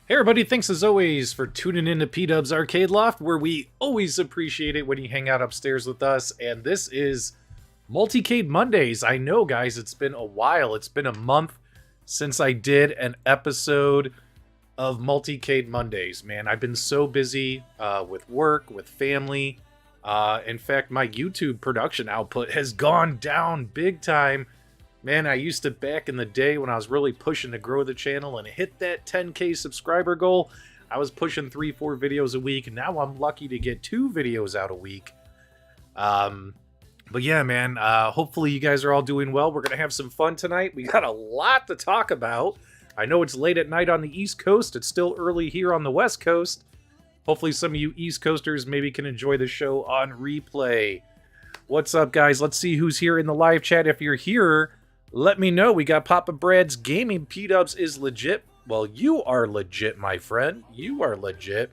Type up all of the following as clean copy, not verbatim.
Hey everybody, thanks as always for tuning in to PDubs Arcade Loft, where we always appreciate it when you hang out upstairs with us. And this is Multicade Mondays. I know, guys, it's been a while. It's been a month since I did an episode of Multicade Mondays. Man, I've been so busy with work, with family. In fact, my YouTube production output has gone down big time. Man, I used to, back in the day when I was really pushing to grow the channel and hit that 10K subscriber goal, I was pushing 3-4 videos a week. Now I'm lucky to get 2 videos out a week. But yeah, man, hopefully you guys are all doing well. We're going to have some fun tonight. We got a lot to talk about. I know it's late at night on the East Coast. It's still early here on the West Coast. Hopefully some of you East Coasters maybe can enjoy the show on replay. What's up, guys? Let's see who's here in the live chat. If you're here, let me know. We got Papa Brad's Gaming. PDubs is legit. Well, you are legit, my friend. You are legit.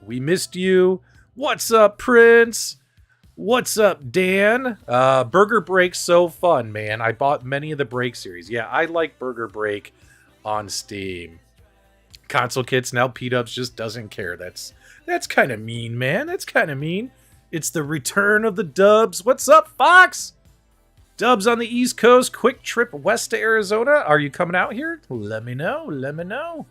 We missed you. What's up, Prince? What's up, Dan? Burger Break's so fun, man. I bought many of the Break series. Yeah, I like Burger Break on Steam. Console kits, now PDubs just doesn't care. That's kind of mean, man. That's kind of mean. It's the return of the dubs. What's up, Fox? Dubs on the East Coast, quick trip west to Arizona. Are you coming out here? Let me know. Let me know.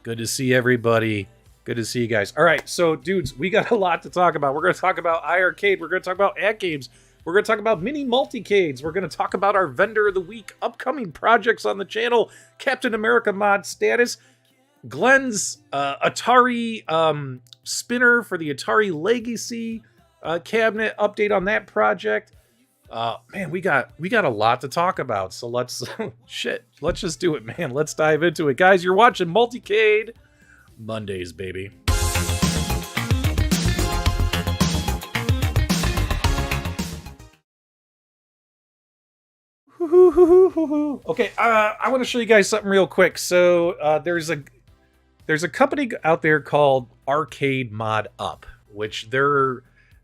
Good to see everybody. Good to see you guys. All right, so dudes, we got a lot to talk about. We're going to talk about iiRcade. We're going to talk about AtGames. We're going to talk about mini multicades. We're going to talk about our vendor of the week, upcoming projects on the channel, Captain America mod status, Glenn's Atari spinner for the Atari Legacy cabinet, update on that project. Man, we got a lot to talk about, so let's let's just do it, man. Let's dive into it. Guys, you're watching Multicade Mondays, baby. Okay, I want to show you guys something real quick. So there's a company out there called Arcade Mod Up, which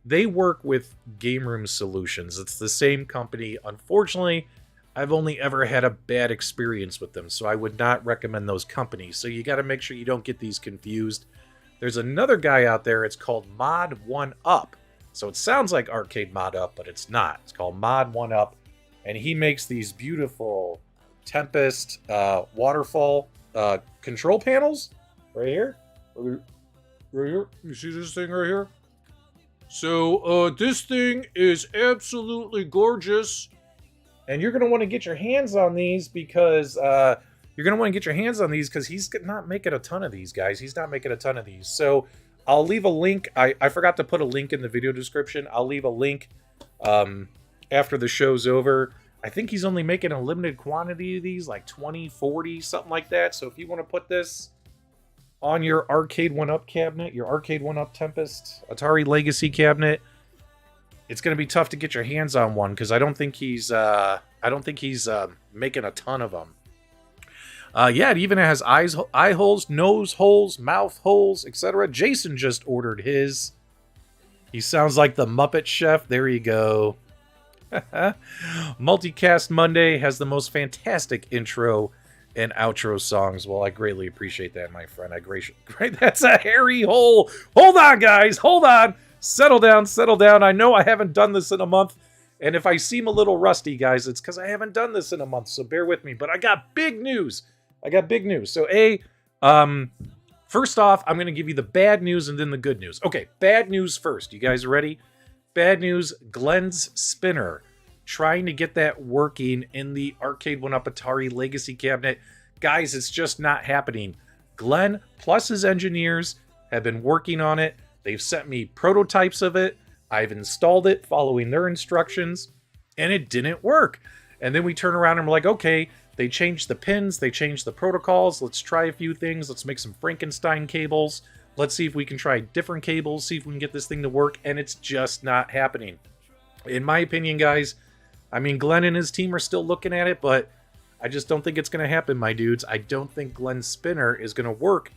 they work with Game Room Solutions. It's the same company. Unfortunately, I've only ever had a bad experience with them, so I would not recommend those companies. So you got to make sure you don't get these confused. There's another guy out there. It's called Mod 1 Up. So it sounds like Arcade Mod Up, but it's not. It's called Mod 1 Up, and he makes these beautiful Tempest waterfall control panels right here. Right here. You see this thing right here? So, this thing is absolutely gorgeous, and you're going to want to get your hands on these because, he's not making a ton of these, guys. He's not making a ton of these. So, I'll leave a link. I forgot to put a link in the video description. I'll leave a link, after the show's over. I think he's only making a limited quantity of these, like 20, 40, something like that. So, if you want to put this on your Arcade 1-Up cabinet, your Arcade 1-Up Tempest Atari Legacy cabinet, it's going to be tough to get your hands on one because I don't think he's making a ton of them. Yeah, it even has eye holes, nose holes, mouth holes, etc. Jason just ordered his. He sounds like the Muppet Chef. There you go. Multicast Monday has the most fantastic intro and outro songs. Well, I greatly appreciate that, my friend. That's a hairy hole. Hold on, guys. Hold on. Settle down. Settle down. I know I haven't done this in a month, and if I seem a little rusty, guys, it's because I haven't done this in a month, so bear with me. But I got big news. So, first off, I'm going to give you the bad news and then the good news. Okay, bad news first. You guys ready? Bad news, Glenn's spinner. Trying to get that working in the Arcade 1-Up Atari Legacy cabinet. Guys, it's just not happening. Glenn plus his engineers have been working on it. They've sent me prototypes of it. I've installed it following their instructions, and it didn't work. And then we turn around and we're like, okay, they changed the pins, they changed the protocols. Let's try a few things. Let's make some Frankenstein cables. Let's see if we can try different cables, see if we can get this thing to work, and it's just not happening. In my opinion, guys, I mean, Glenn and his team are still looking at it, but I just don't think it's going to happen, my dudes. I don't think Glenn's spinner is going to work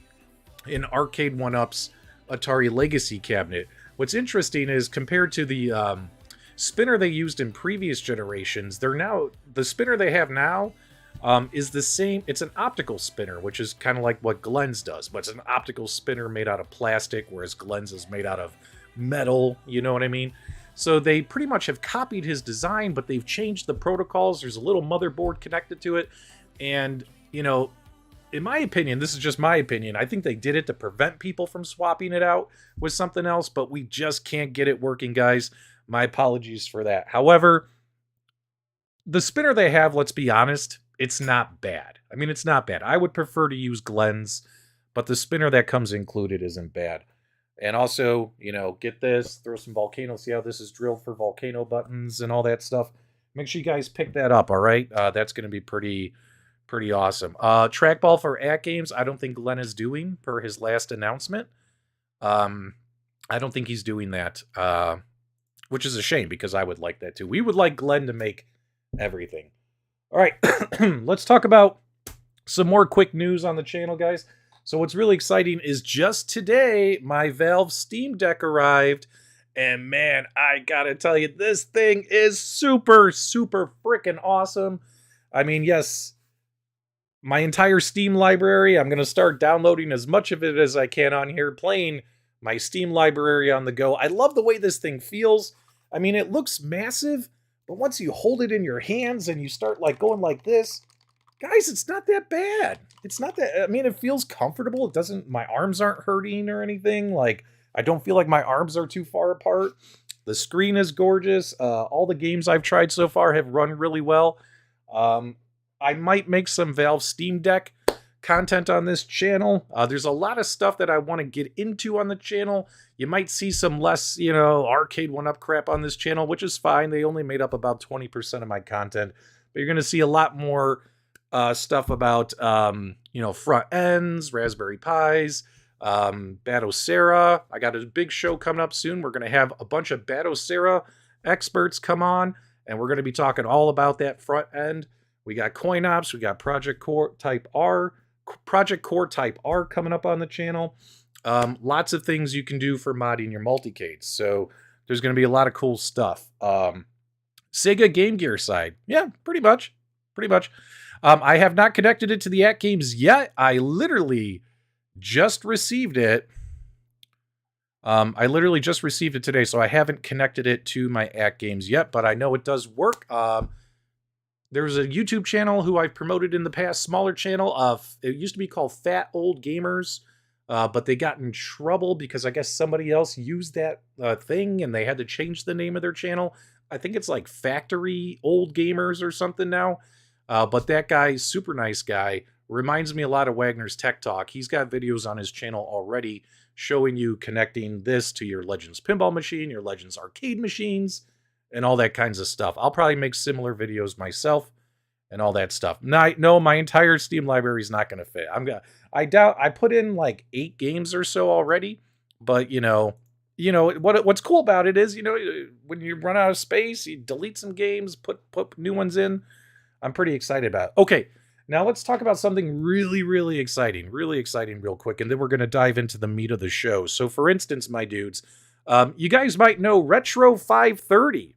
in Arcade 1-Up's Atari Legacy cabinet. What's interesting is compared to the spinner they used in previous generations, the spinner they have now is the same. It's an optical spinner, which is kind of like what Glenn's does, but it's an optical spinner made out of plastic, whereas Glenn's is made out of metal. You know what I mean? So they pretty much have copied his design, but they've changed the protocols. There's a little motherboard connected to it. And, you know, in my opinion, this is just my opinion, I think they did it to prevent people from swapping it out with something else, but we just can't get it working, guys. My apologies for that. However, the spinner they have, let's be honest, it's not bad. I mean, it's not bad. I would prefer to use Glenn's, but the spinner that comes included isn't bad. And also, you know, get this, throw some volcano, see how this is drilled for volcano buttons and all that stuff. Make sure you guys pick that up, all right? That's going to be pretty awesome. Trackball for AtGames, I don't think Glenn is doing per his last announcement. I don't think he's doing that, which is a shame because I would like that too. We would like Glenn to make everything. All right, let's talk about some more quick news on the channel, guys. So what's really exciting is just today, my Valve Steam Deck arrived. And man, I gotta tell you, this thing is super, super freaking awesome. I mean, yes, my entire Steam library, I'm gonna start downloading as much of it as I can on here, playing my Steam library on the go. I love the way this thing feels. I mean, it looks massive, but once you hold it in your hands and you start like going like this, guys, it's not that bad. It's not that, I mean, it feels comfortable. It doesn't, my arms aren't hurting or anything. Like, I don't feel like my arms are too far apart. The screen is gorgeous. All the games I've tried so far have run really well. I might make some Valve Steam Deck content on this channel. There's a lot of stuff that I want to get into on the channel. You might see some less, you know, arcade one-up crap on this channel, which is fine. They only made up about 20% of my content. But you're going to see a lot more stuff about, you know, front ends, Raspberry Pis, Batocera. I got a big show coming up soon. We're going to have a bunch of Batocera experts come on, and we're going to be talking all about that front end. We got Coin Ops, we got Project Core Type R coming up on the channel. Lots of things you can do for modding your multicades. So there's going to be a lot of cool stuff. Sega Game Gear side. Yeah, pretty much. I have not connected it to the AtGames yet. I literally just received it. Today, so I haven't connected it to my AtGames yet, but I know it does work. There's a YouTube channel who I've promoted in the past, smaller channel. It used to be called Fat Old Gamers, but they got in trouble because I guess somebody else used that thing and they had to change the name of their channel. I think it's like Factory Old Gamers or something now. But that guy, super nice guy, reminds me a lot of Wagner's Tech Talk. He's got videos on his channel already showing you connecting this to your Legends Pinball machine, your Legends arcade machines, and all that kinds of stuff. I'll probably make similar videos myself and all that stuff. No, my entire Steam library is not going to fit. I doubt, I put in like 8 games or so already, but you know what's cool about it is, you know, when you run out of space, you delete some games, put new ones in. I'm pretty excited about it. Okay, now let's talk about something really exciting real quick, and then we're going to dive into the meat of the show. So for instance, my dudes, you guys might know Retro 530.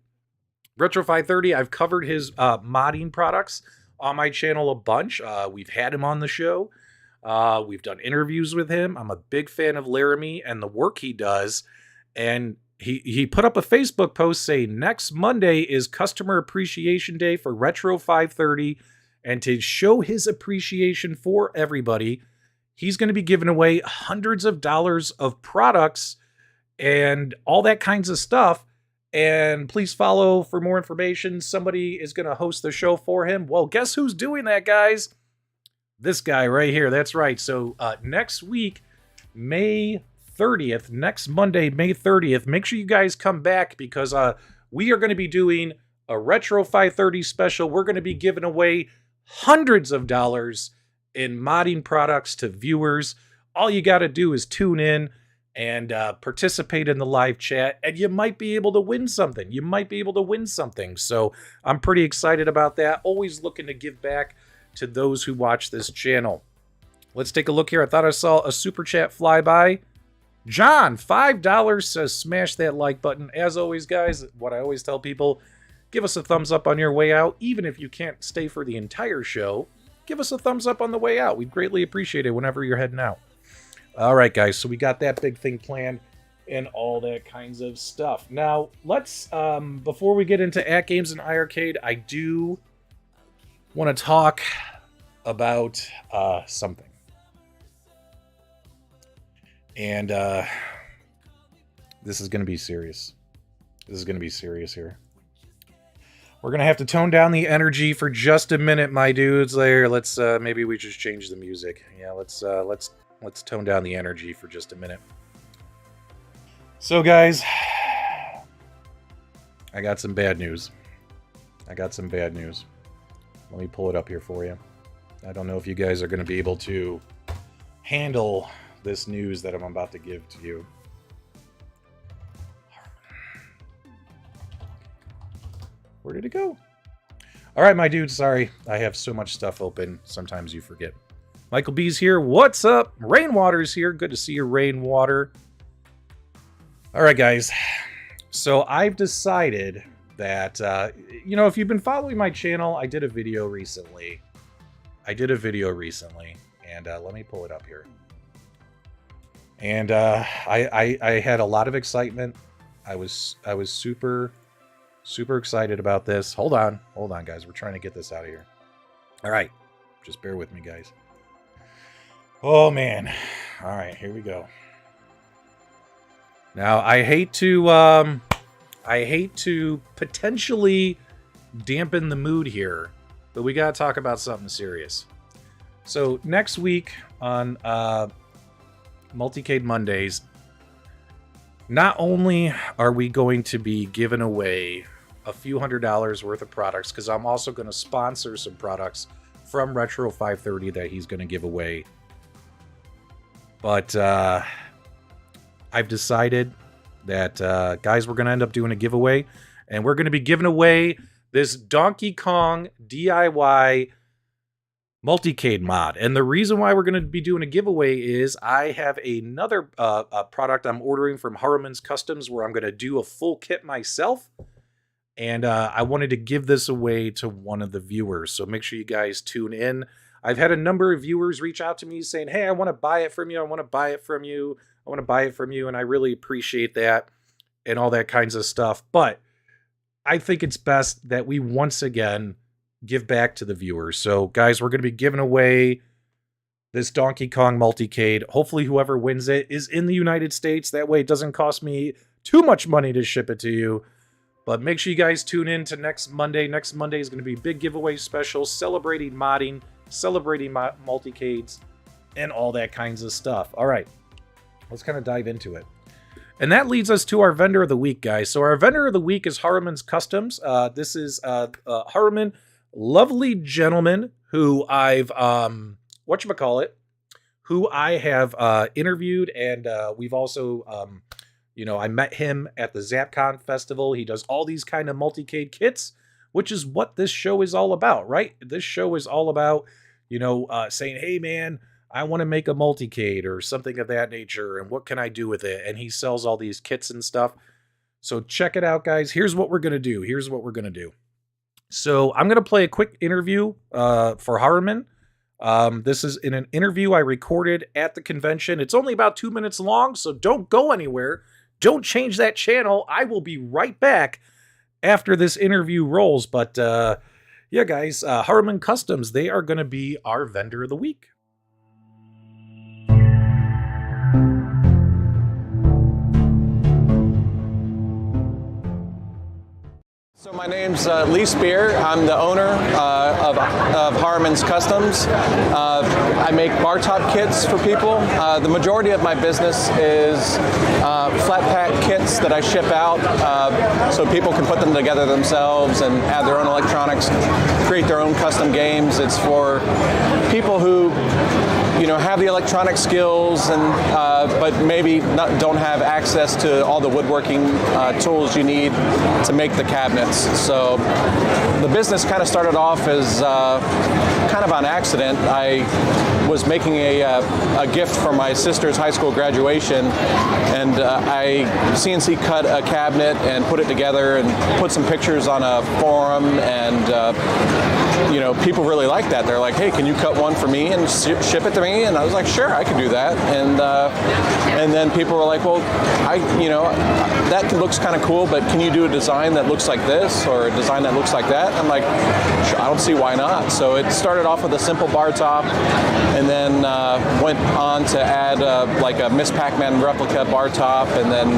Retro 530, I've covered his modding products on my channel a bunch. We've had him on the show. We've done interviews with him. I'm a big fan of Laramie and the work he does. And he put up a Facebook post saying next Monday is Customer Appreciation Day for Retro 530. And to show his appreciation for everybody, he's going to be giving away hundreds of dollars of products and all that kinds of stuff. And please follow for more information. Somebody is going to host the show for him. Well, guess who's doing that, guys? This guy right here. That's right. So next week, May 30th, next Monday, May 30th, make sure you guys come back because we are going to be doing a Retro 530 special. We're going to be giving away hundreds of dollars in modding products to viewers. All you got to do is tune in and participate in the live chat, and you might be able to win something. So I'm pretty excited about that. Always looking to give back to those who watch this channel. Let's take a look here. I thought I saw a super chat fly by. John, $5 says smash that like button. As always, guys, what I always tell people, give us a thumbs up on your way out, even if you can't stay for the entire show. give us a thumbs up on the way out. We'd greatly appreciate it whenever you're heading out. All right, guys, so we got that big thing planned and all that kinds of stuff. Now, let's, before we get into AtGames and iiRcade, I do want to talk about something. And this is going to be serious. This is going to be serious here. We're going to have to tone down the energy for just a minute, my dudes. There, let's maybe we just change the music. Yeah, let's tone down the energy for just a minute. So, guys, I got some bad news. Let me pull it up here for you. I don't know if you guys are going to be able to handle this news that I'm about to give to you. Where did it go? All right, my dude, sorry. I have so much stuff open. Sometimes you forget. Michael B's here. What's up? Rainwater's here. Good to see you, Rainwater. All right, guys. So I've decided that, if you've been following my channel, I did a video recently. And let me pull it up here. And I had a lot of excitement. I was super excited about this. Hold on, guys. We're trying to get this out of here. All right, just bear with me, guys. Oh man. All right, here we go. Now, I hate to potentially dampen the mood here, but we gotta talk about something serious. So next week on Multicade Mondays, not only are we going to be giving away a few $100s worth of products, because I'm also going to sponsor some products from Retro 530 that he's going to give away. But I've decided that, guys, we're going to end up doing a giveaway, and we're going to be giving away this Donkey Kong DIY Multicade mod. And the reason why we're going to be doing a giveaway is I have another product I'm ordering from Harumans Customs where I'm going to do a full kit myself. And I wanted to give this away to one of the viewers. So make sure you guys tune in. I've had a number of viewers reach out to me saying, hey, I want to buy it from you. And I really appreciate that and all that kinds of stuff. But I think it's best that we once again give back to the viewers. So, guys, we're going to be giving away this Donkey Kong Multicade. Hopefully, whoever wins it is in the United States. That way, it doesn't cost me too much money to ship it to you. But make sure you guys tune in to next Monday. Next Monday is going to be a big giveaway special, celebrating modding, celebrating multicades, and all that kinds of stuff. All right, let's kind of dive into it. And that leads us to our vendor of the week, guys. So our vendor of the week is Harumans Customs. This is Haruman, lovely gentleman who I've who I have interviewed, and we've also I met him at the ZapCon festival. He does all these kind of multicade kits, which is what this show is all about, right? This show is all about saying, hey man, I want to make a multicade or something of that nature, and what can I do with it? And he sells all these kits and stuff. So check it out, guys. Here's what we're gonna do. So I'm going to play a quick interview for Haruman. This is in an interview I recorded at the convention. It's only about 2 minutes long, so don't go anywhere. Don't change that channel. I will be right back after this interview rolls. But yeah, guys, Haruman Customs, they are going to be our vendor of the week. So my name's Lee Spear. I'm the owner of Harumans Customs. I make bar top kits for people. The majority of my business is flat pack kits that I ship out so people can put them together themselves and add their own electronics, create their own custom games. It's for people who have the electronic skills and but maybe don't have access to all the woodworking tools you need to make the cabinets. So the business kind of started off as kind of on accident. I was making a gift for my sister's high school graduation, and I CNC cut a cabinet and put it together and put some pictures on a forum, and you know, people really like that. They're like, hey, can you cut one for me and ship it to me? And I was like, sure, I can do that. And then people were like, well, that looks kind of cool, but can you do a design that looks like this or a design that looks like that? I'm like, sure, I don't see why not. So it started off with a simple bar top, and then went on to add like a Miss Pac-Man replica bar top, and then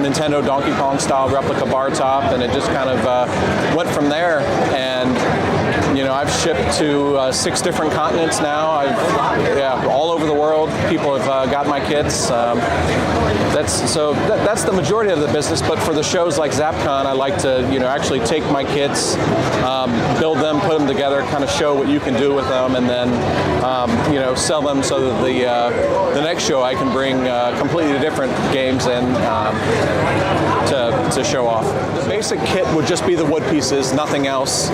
Nintendo Donkey Kong style replica bar top, and it just kind of went from there. And you know, I've shipped to 6 different continents now. All over the world, people have got my kits. That's the majority of the business. But for the shows like ZapCon, I like to actually take my kits, build them, put them together, kind of show what you can do with them, and then sell them so that the next show I can bring completely different games in to show off. The basic kit would just be the wood pieces, nothing else.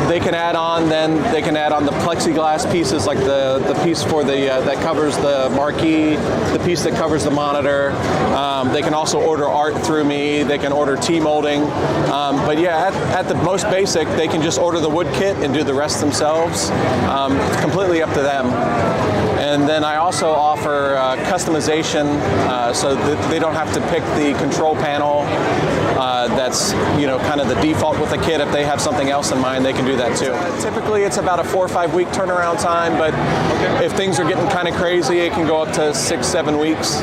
They can add on the plexiglass pieces, like the piece for that covers the marquee, the piece that covers the monitor. They can also order art through me. They can order T-molding. But yeah, at the most basic, they can just order the wood kit and do the rest themselves. It's completely up to them. And then I also offer customization, so that they don't have to pick the control panel. That's kind of the default with the kit. If they have something else in mind, they can do that too. Typically, it's about a 4 or 5 week turnaround time, but if things are getting kind of crazy, it can go up to 6-7 weeks.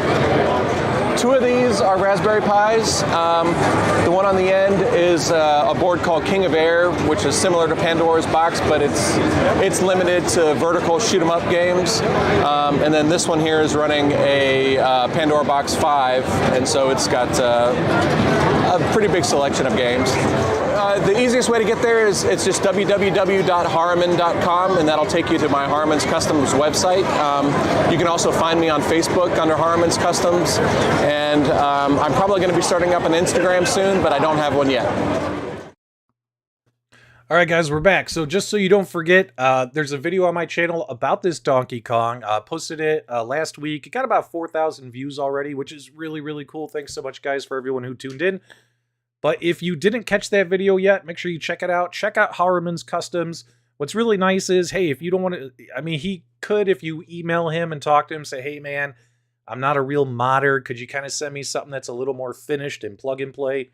2 of these are Raspberry Pis. The one on the end is a board called King of Air, which is similar to Pandora's Box, but it's limited to vertical shoot 'em up games. And then this one here is running a Pandora Box 5, and so it's got a pretty big selection of games. The easiest way to get there is it's just www.haruman.com, and that'll take you to my Harumans Customs website. You can also find me on Facebook under Harumans Customs, and I'm probably going to be starting up an Instagram soon, but I don't have one yet. All right, guys, we're back. So just so you don't forget, there's a video on my channel about this Donkey Kong. Posted it last week. It got about 4,000 views already, which is really, really cool. Thanks so much, guys, for everyone who tuned in. But if you didn't catch that video yet, make sure you check it out. Check out Harumans Customs. What's really nice is, hey, if you don't want to, I mean, he could, if you email him and talk to him, say, hey, man, I'm not a real modder. Could you kind of send me something that's a little more finished and plug and play?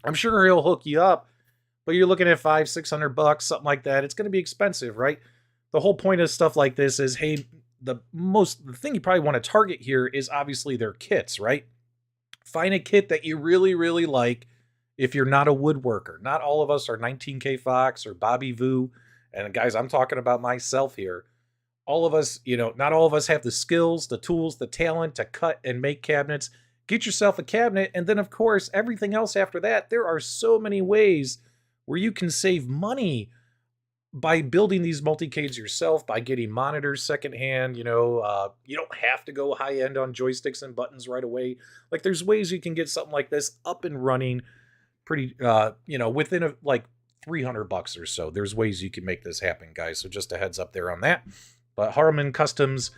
I'm sure he'll hook you up, but you're looking at $500-600, something like that. It's going to be expensive, right? The whole point of stuff like this is, hey, the thing you probably want to target here is obviously their kits, right? Find a kit that you really, really like. If you're not a woodworker, not all of us are 19K Fox or Bobby Vu. And guys, I'm talking about myself here. All of us, not all of us have the skills, the tools, the talent to cut and make cabinets. Get yourself a cabinet. And then, of course, everything else after that. There are so many ways where you can save money by building these multicades yourself, by getting monitors secondhand. You don't have to go high end on joysticks and buttons right away. Like, there's ways you can get something like this up and running pretty, within like $300 or so. There's ways you can make this happen, guys. So just a heads up there on that. But Haruman Customs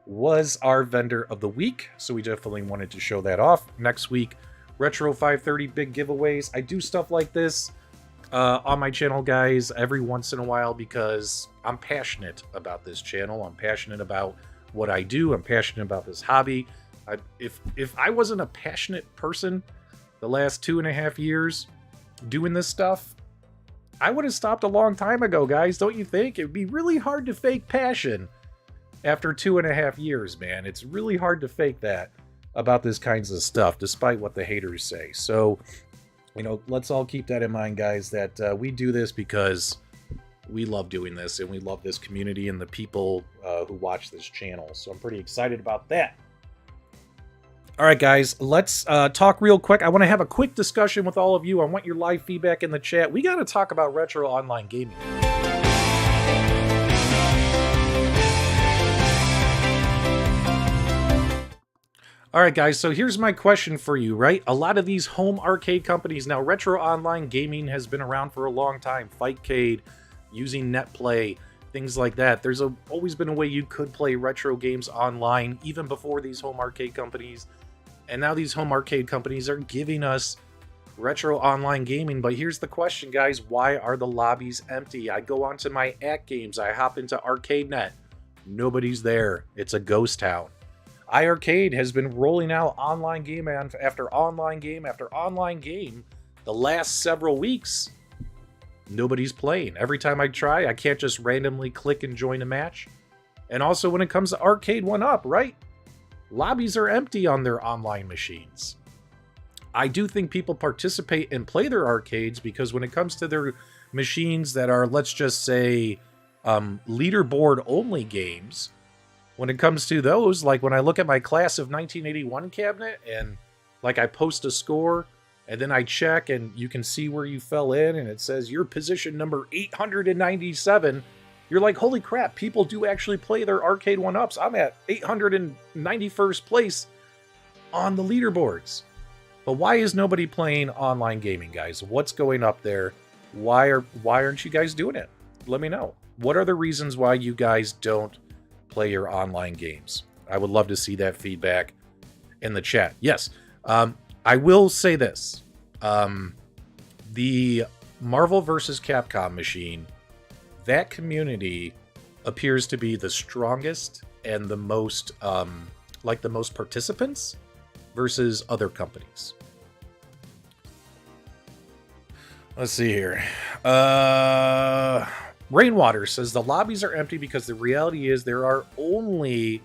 was our vendor of the week, so we definitely wanted to show that off. Next week, Retro 530 big giveaways. I do stuff like this on my channel, guys, every once in a while because I'm passionate about this channel. I'm passionate about what I do. I'm passionate about this hobby. If I wasn't a passionate person the last 2.5 years doing this stuff, I would have stopped a long time ago, guys. Don't you think? It would be really hard to fake passion after 2.5 years, man. It's really hard to fake that about this kinds of stuff, despite what the haters say. So, let's all keep that in mind, guys, that we do this because we love doing this, and we love this community and the people who watch this channel. So I'm pretty excited about that. All right, guys, let's talk real quick. I want to have a quick discussion with all of you. I want your live feedback in the chat. We got to talk about retro online gaming. All right, guys, so here's my question for you, right? A lot of these home arcade companies, now retro online gaming has been around for a long time. Fightcade, using NetPlay, things like that. There's always been a way you could play retro games online, even before these home arcade companies. And now these home arcade companies are giving us retro online gaming. But here's the question, guys. Why are the lobbies empty? I go onto my AtGames. I hop into ArcadeNet. Nobody's there. It's a ghost town. iiRcade has been rolling out online game after online game after online game the last several weeks. Nobody's playing. Every time I try, I can't just randomly click and join a match. And also when it comes to Arcade 1-Up, right? Lobbies are empty on their online machines. I do think people participate and play their arcades because when it comes to their machines that are, let's just say, leaderboard only games, when it comes to those, like when I look at my class of 1981 cabinet and like I post a score and then I check and you can see where you fell in and it says your position number 897, you're like, holy crap, people do actually play their Arcade 1-Ups. I'm at 891st place on the leaderboards. But why is nobody playing online gaming, guys? What's going up there? Why aren't you guys doing it? Let me know. What are the reasons why you guys don't play your online games? I would love to see that feedback in the chat. Yes, I will say this. The Marvel vs. Capcom machine, that community appears to be the strongest and the most, the most participants versus other companies. Let's see here. Rainwater says the lobbies are empty because the reality is there are only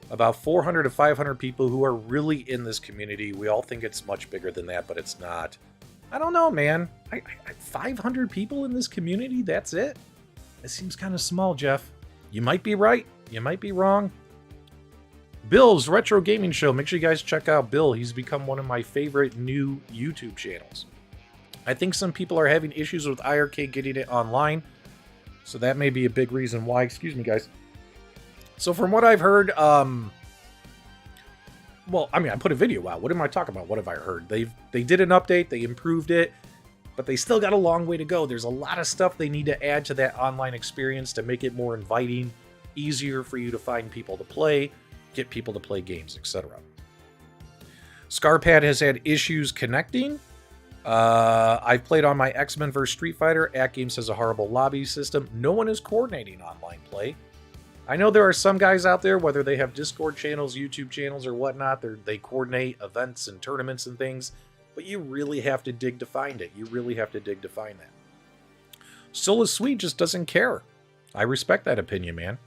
about 400 to 500 people who are really in this community. We all think it's much bigger than that, but it's not. I don't know, man. 500 people in this community? That's it? It seems kind of small, Jeff. You might be right. You might be wrong. Bill's Retro Gaming Show. Make sure you guys check out Bill. He's become one of my favorite new YouTube channels. I think some people are having issues with iiRcade getting it online. So that may be a big reason why. Excuse me, guys. So from what I've heard, well, I mean, I put a video out. What am I talking about? What have I heard? They did an update. They improved it. But they still got a long way to go. There's a lot of stuff they need to add to that online experience to make it more inviting, easier for you to find people to play, get people to play games, etc. Scarpad has had issues connecting. I've played on my X-Men vs. Street Fighter. AtGames has a horrible lobby system. No one is coordinating online play. I know there are some guys out there, whether they have Discord channels, YouTube channels, or whatnot, they coordinate events and tournaments and things, but you really have to dig to find it. You really have to dig to find that. Solus Sweet just doesn't care. I respect that opinion, man.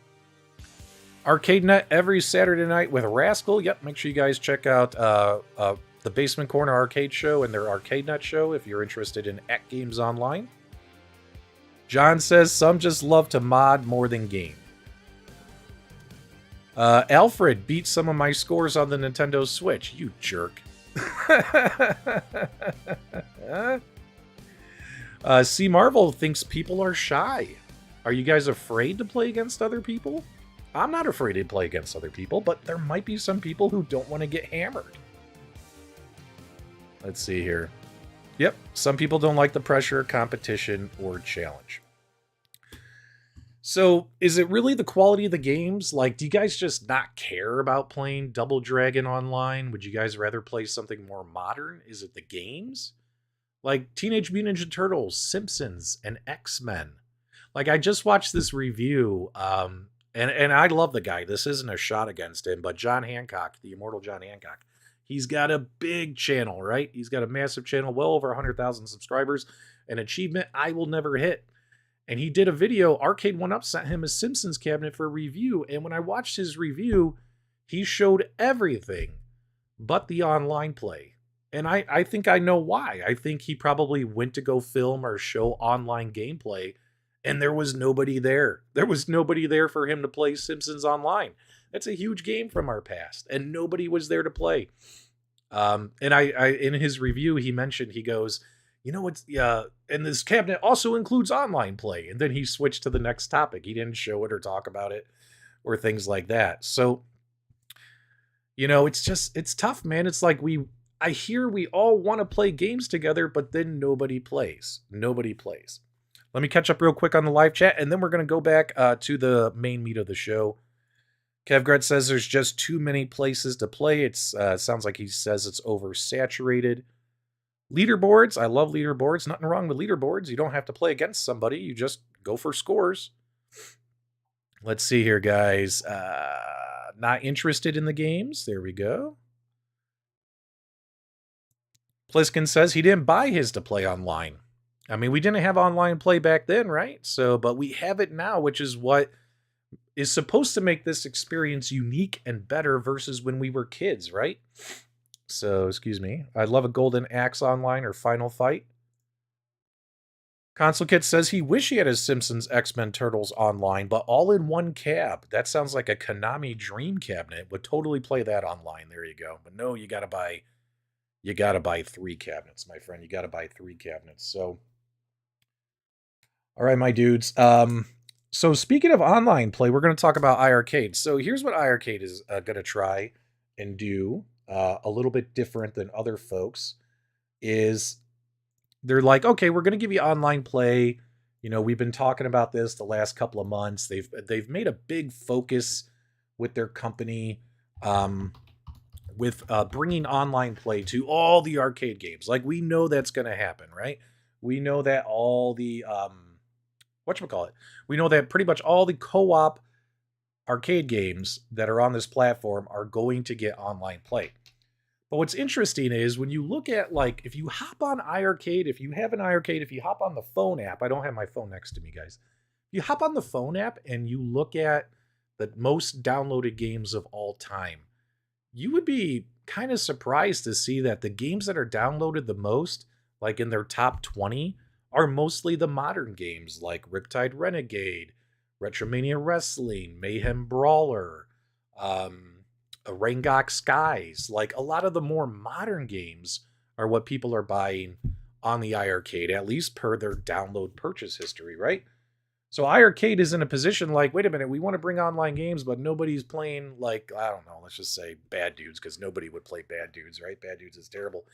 ArcadeNet every Saturday night with Rascal. Yep, make sure you guys check out the Basement Corner Arcade Show and their ArcadeNet show if you're interested in AtGames Online. John says some just love to mod more than game. Alfred beat some of my scores on the Nintendo Switch. You jerk. C. Marvel thinks people are shy. Are you guys afraid to play against other people? I'm not afraid to play against other people, but there might be some people who don't want to get hammered. Let's see here. Yep, some people don't like the pressure, competition, or challenge. So, is it really the quality of the games? Like, do you guys just not care about playing Double Dragon online? Would you guys rather play something more modern? Is it the games? Like Teenage Mutant Ninja Turtles, Simpsons, and X-Men. Like, I just watched this review, and I love the guy. This isn't a shot against him, but John Hancock, the immortal John Hancock, he's got a big channel, right? He's got a massive channel, well over 100,000 subscribers, an achievement I will never hit. And he did a video, Arcade 1-Up sent him a Simpsons cabinet for review, and when I watched his review, he showed everything but the online play. And I think I know why. I think he probably went to go film or show online gameplay, and there was nobody there. There was nobody there for him to play Simpsons Online. That's a huge game from our past, and nobody was there to play. And I in his review, he mentioned, he goes, you know what's, and this cabinet also includes online play. And then he switched to the next topic. He didn't show it or talk about it or things like that. So, You know, it's tough, man. It's like I hear we all want to play games together, but then nobody plays. Nobody plays. Let me catch up real quick on the live chat, and then we're going to go back to the main meat of the show. Kevgret says there's just too many places to play. It's sounds like he says it's oversaturated. Leaderboards. I love leaderboards. Nothing wrong with leaderboards. You don't have to play against somebody. You just go for scores. Let's see here, guys. Not interested in the games. There we go. Pliskin says he didn't buy his to play online. I mean, we didn't have online play back then, right? So, but we have it now, which is what is supposed to make this experience unique and better versus when we were kids, right? So, excuse me. I'd love a Golden Axe online or Final Fight. Console Kit says he wish he had his Simpsons X-Men Turtles online, but all in one cab. That sounds like a Konami dream cabinet. Would totally play that online. There you go. But no, you gotta buy 3 cabinets, my friend. You gotta buy 3 cabinets. So, all right, my dudes. So speaking of online play, we're going to talk about iiRcade. So here's what iiRcade is going to try and do a little bit different than other folks is they're like, okay, we're going to give you online play. You know, we've been talking about this the last couple of months. They've made a big focus with their company with bringing online play to all the arcade games. Like, we know that's going to happen, right? We know that all the we know that pretty much all the co-op arcade games that are on this platform are going to get online play. But what's interesting is when you look at, like, if you hop on iiRcade, if you have an iiRcade, if you hop on the phone app, I don't have my phone next to me, guys. If you hop on the phone app and you look at the most downloaded games of all time, you would be kind of surprised to see that the games that are downloaded the most, like in their top 20, are mostly the modern games like Riptide Renegade, Retromania Wrestling, Mayhem Brawler, Rangok Skies. Like, a lot of the more modern games are what people are buying on the iiRcade, at least per their download purchase history, right? So iiRcade is in a position like, wait a minute, we want to bring online games, but nobody's playing, like, I don't know, let's just say Bad Dudes, because nobody would play Bad Dudes, right? Bad Dudes is terrible.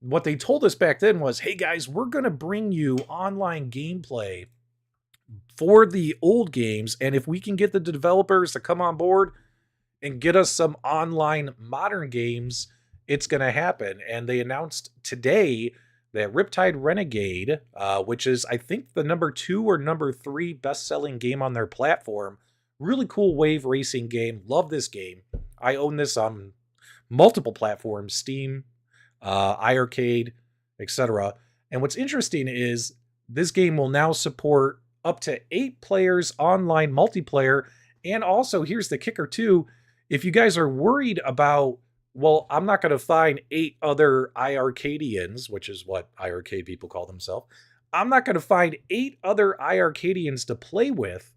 What they told us back then was, hey guys, we're going to bring you online gameplay for the old games. And if we can get the developers to come on board and get us some online modern games, it's going to happen. And they announced today that Riptide Renegade, which is, I think, the number 2 or number 3 best-selling game on their platform. Really cool wave racing game. Love this game. I own this on multiple platforms, Steam, iiRcade, etc. And what's interesting is this game will now support up to 8 players online multiplayer. And also, here's the kicker too. If you guys are worried about, well, I'm not going to find 8 other iiRcadians, which is what iiRcade people call themselves. I'm not going to find 8 other iiRcadians to play with.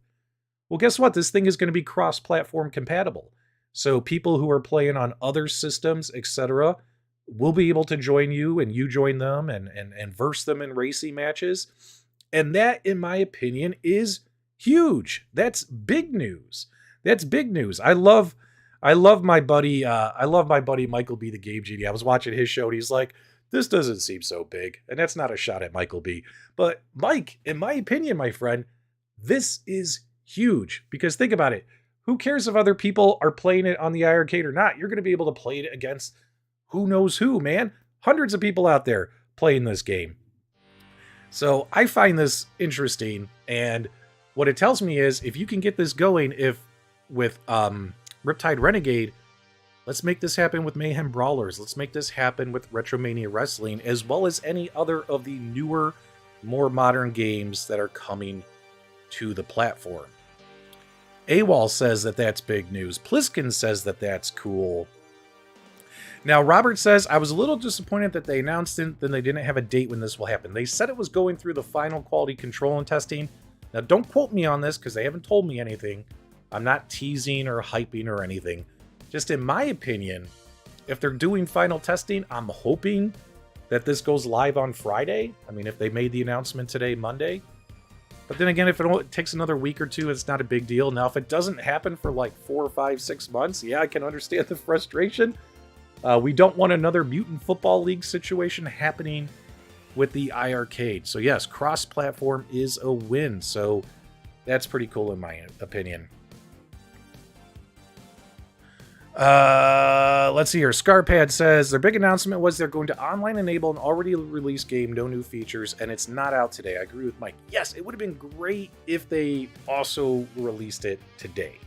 Well, guess what? This thing is going to be cross-platform compatible. So people who are playing on other systems, etc., we'll be able to join you and you join them and verse them in racing matches. And that, in my opinion, is huge. That's big news. That's big news. I love my buddy Michael B, the Game Genie. I was watching his show and he's like, this doesn't seem so big. And that's not a shot at Michael B. But Mike, in my opinion, my friend, this is huge. Because think about it. Who cares if other people are playing it on the iiRcade or not? You're going to be able to play it against who knows who, man. Hundreds of people out there playing this game. So I find this interesting. And what it tells me is, if you can get this going, with Riptide Renegade, let's make this happen with Mayhem Brawlers. Let's make this happen with Retromania Wrestling, as well as any other of the newer, more modern games that are coming to the platform. AWOL says that that's big news. Pliskin says that that's cool. Now, Robert says, I was a little disappointed that they announced it, then they didn't have a date when this will happen. They said it was going through the final quality control and testing. Now, don't quote me on this because they haven't told me anything. I'm not teasing or hyping or anything. Just in my opinion, if they're doing final testing, I'm hoping that this goes live on Friday. I mean, if they made the announcement today, Monday, But then again, if it takes another week or two, it's not a big deal. Now, if it doesn't happen for like 4, 5, 6 months, yeah, I can understand the frustration. We don't want another Mutant Football League situation happening with the iiRcade. So yes, cross-platform is a win. So that's pretty cool in my opinion. Let's see here. Scarpad says their big announcement was they're going to online enable an already released game, no new features, and it's not out today. I agree with Mike. Yes, it would have been great if they also released it today.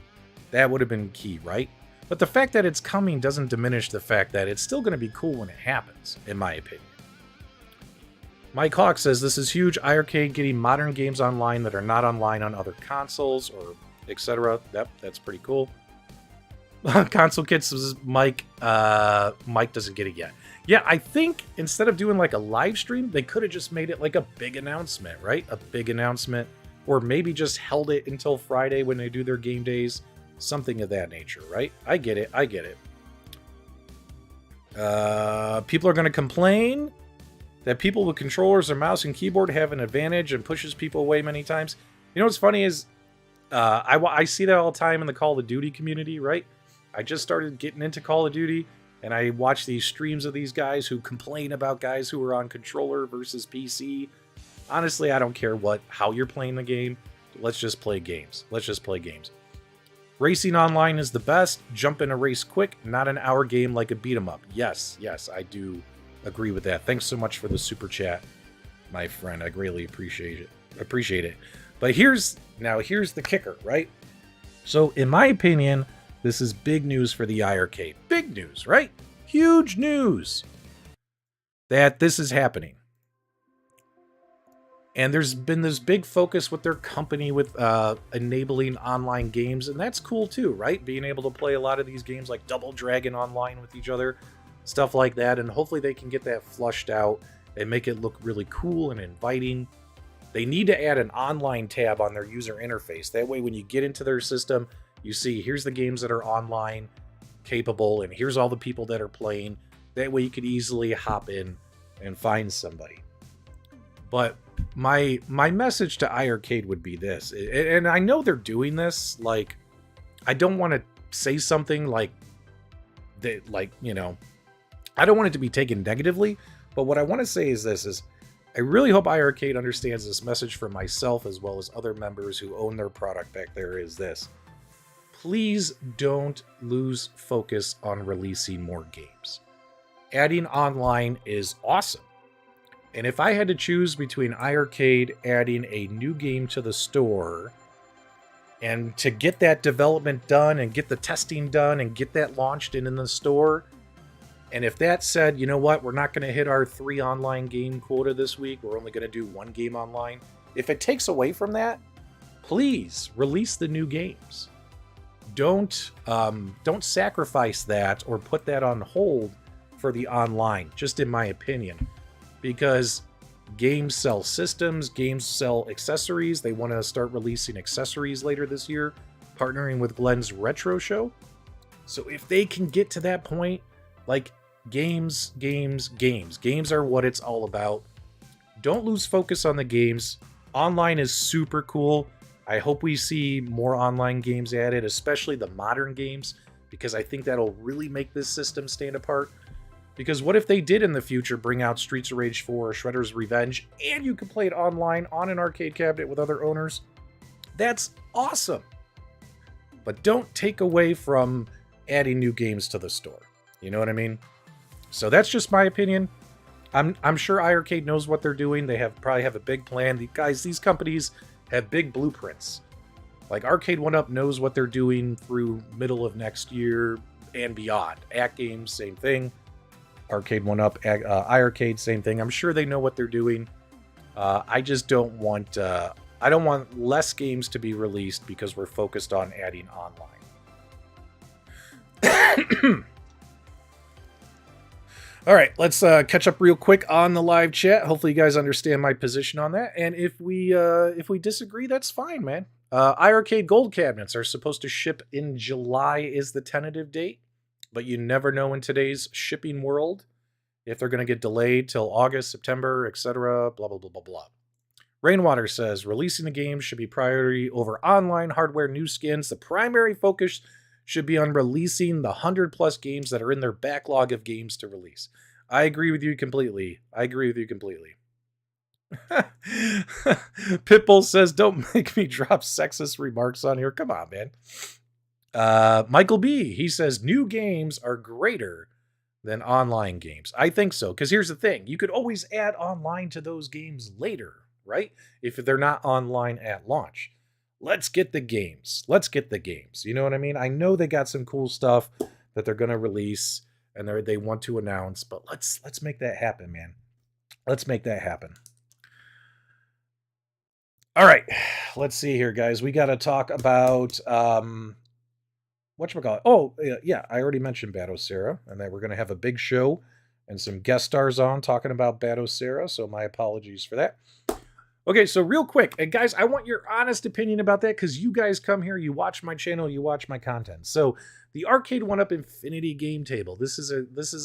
That would have been key, right? But the fact that it's coming doesn't diminish the fact that it's still going to be cool when it happens, in my opinion. Mike Hawk says this is huge. iiRcade getting modern games online that are not online on other consoles or etc. Yep, that's pretty cool. Console Kits says Mike doesn't get it yet. Yeah, I think instead of doing like a live stream, they could have just made it like a big announcement, right? A big announcement, or maybe just held it until Friday when they do their game days, something of that nature, right? I get it. People are going to complain that people with controllers or mouse and keyboard have an advantage and pushes people away many times. You know what's funny is I see that all the time in the Call of Duty community, right? I just started getting into Call of Duty, and I watch these streams of these guys who complain about guys who are on controller versus PC. Honestly, I don't care how you're playing the game. Let's just play games. Racing online is the best. Jump in a race quick, not an hour game like a beat 'em up. Yes, I do agree with that. Thanks so much for the super chat, my friend. I greatly appreciate it. But here's the kicker, right? So in my opinion, this is big news for the iiRcade. Big news, right? Huge news that this is happening. And there's been this big focus with their company with enabling online games, and that's cool too, right? Being able to play a lot of these games like Double Dragon online with each other, stuff like that, and hopefully they can get that flushed out and make it look really cool and inviting. They need to add an online tab on their user interface. That way when you get into their system, you see here's the games that are online capable, and here's all the people that are playing. That way you could easily hop in and find somebody. But my message to iiRcade would be this, and I know they're doing this, like, I don't want to say something like that, like, you know, I don't want it to be taken negatively, but what I want to say is this, is I really hope iiRcade understands this message for myself as well as other members who own their product back there is this. Please don't lose focus on releasing more games. Adding online is awesome. And if I had to choose between iiRcade adding a new game to the store and to get that development done and get the testing done and get that launched in the store, and if that said, you know what, we're not going to hit our 3 online game quota this week, we're only going to do 1 game online. If it takes away from that, please release the new games. Don't sacrifice that or put that on hold for the online, just in my opinion. Because games sell systems, games sell accessories. They want to start releasing accessories later this year, partnering with Glenn's Retro Show. So if they can get to that point, like, games are what it's all about. Don't lose focus on the games. Online is super cool. I hope we see more online games added, especially the modern games, because I think that'll really make this system stand apart. Because what if they did in the future bring out Streets of Rage 4 or Shredder's Revenge, and you can play it online on an arcade cabinet with other owners? That's awesome. But don't take away from adding new games to the store. You know what I mean? So that's just my opinion. I'm sure iiRcade knows what they're doing. They probably have a big plan. These companies have big blueprints. Like Arcade 1UP knows what they're doing through middle of next year and beyond. AtGames, same thing. Arcade 1UP, iiRcade, same thing. I'm sure they know what they're doing. I just don't want I don't want less games to be released because we're focused on adding online. All right, let's catch up real quick on the live chat. Hopefully you guys understand my position on that. And if we disagree, that's fine, man. iiRcade Gold cabinets are supposed to ship in July is the tentative date, but you never know in today's shipping world if they're going to get delayed till August, September, etc. Blah, blah, blah, blah, blah. Rainwater says, releasing the game should be priority over online hardware new skins. The primary focus should be on releasing the 100 plus games that are in their backlog of games to release. I agree with you completely. Pitbull says, don't make me drop sexist remarks on here. Come on, man. Michael B, he says, new games are greater than online games. I think so, because here's the thing. You could always add online to those games later, right? If they're not online at launch. Let's get the games. You know what I mean? I know they got some cool stuff that they're going to release and they want to announce, but let's make that happen, man. Let's make that happen. All right, let's see here, guys. We got to talk about whatchamacallit. Oh, yeah, I already mentioned Batocera, and that we're going to have a big show and some guest stars on talking about Batocera, so my apologies for that. Okay, so real quick, and guys, I want your honest opinion about that because you guys come here, you watch my channel, you watch my content. So the Arcade 1-Up Infinity Game Table. This is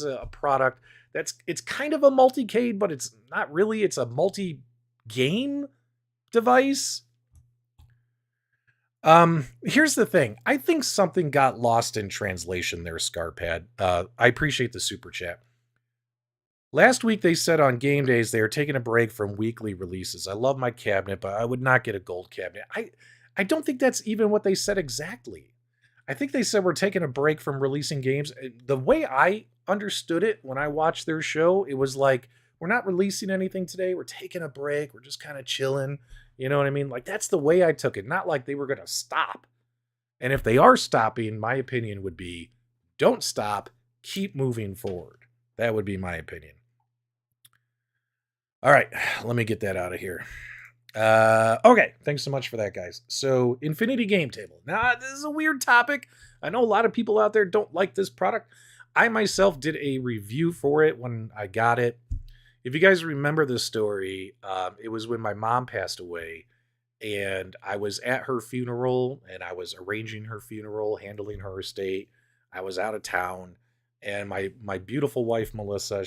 a product it's kind of a multicade, but it's not really. It's a multi-game device. Here's the thing. I think something got lost in translation there, Scarpad. I appreciate the super chat. Last week they said on game days they are taking a break from weekly releases. I love my cabinet, but I would not get a gold cabinet. I don't think that's even what they said exactly. I think they said we're taking a break from releasing games. The way I understood it when I watched their show, it was like, we're not releasing anything today. We're taking a break. We're just kind of chilling. You know what I mean? Like, that's the way I took it. Not like they were going to stop. And if they are stopping, my opinion would be, don't stop. Keep moving forward. That would be my opinion. All right, let me get that out of here. Okay, thanks so much for that, guys. So, Infinity Game Table. Now, this is a weird topic. I know a lot of people out there don't like this product. I myself did a review for it when I got it. If you guys remember this story, it was when my mom passed away, and I was at her funeral, and I was arranging her funeral, handling her estate. I was out of town, and my beautiful wife, Melissa,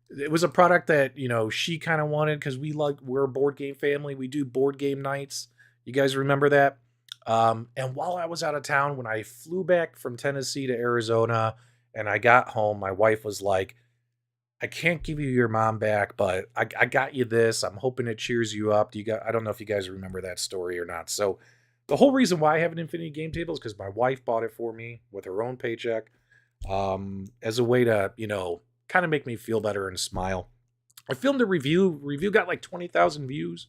it was a product that, you know, she kind of wanted because we're a board game family. We do board game nights. You guys remember that? And while I was out of town, when I flew back from Tennessee to Arizona and I got home, my wife was like, I can't give you your mom back, but I got you this. I'm hoping it cheers you up. I don't know if you guys remember that story or not. So the whole reason why I have an Infinity Game Table is because my wife bought it for me with her own paycheck, as a way to, you know, kind of make me feel better and smile. I filmed a review. Review got like 20,000 views,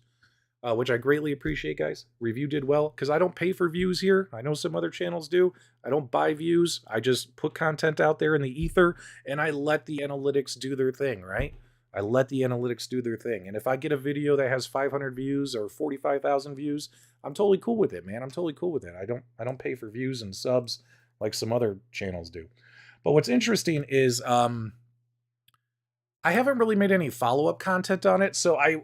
which I greatly appreciate, guys. Review did well because I don't pay for views here. I know some other channels do. I don't buy views. I just put content out there in the ether and I let the analytics do their thing, right? I let the analytics do their thing. And if I get a video that has 500 views or 45,000 views, I'm totally cool with it, man. I'm totally cool with it. I don't pay for views and subs like some other channels do. But what's interesting is, I haven't really made any follow-up content on it, so I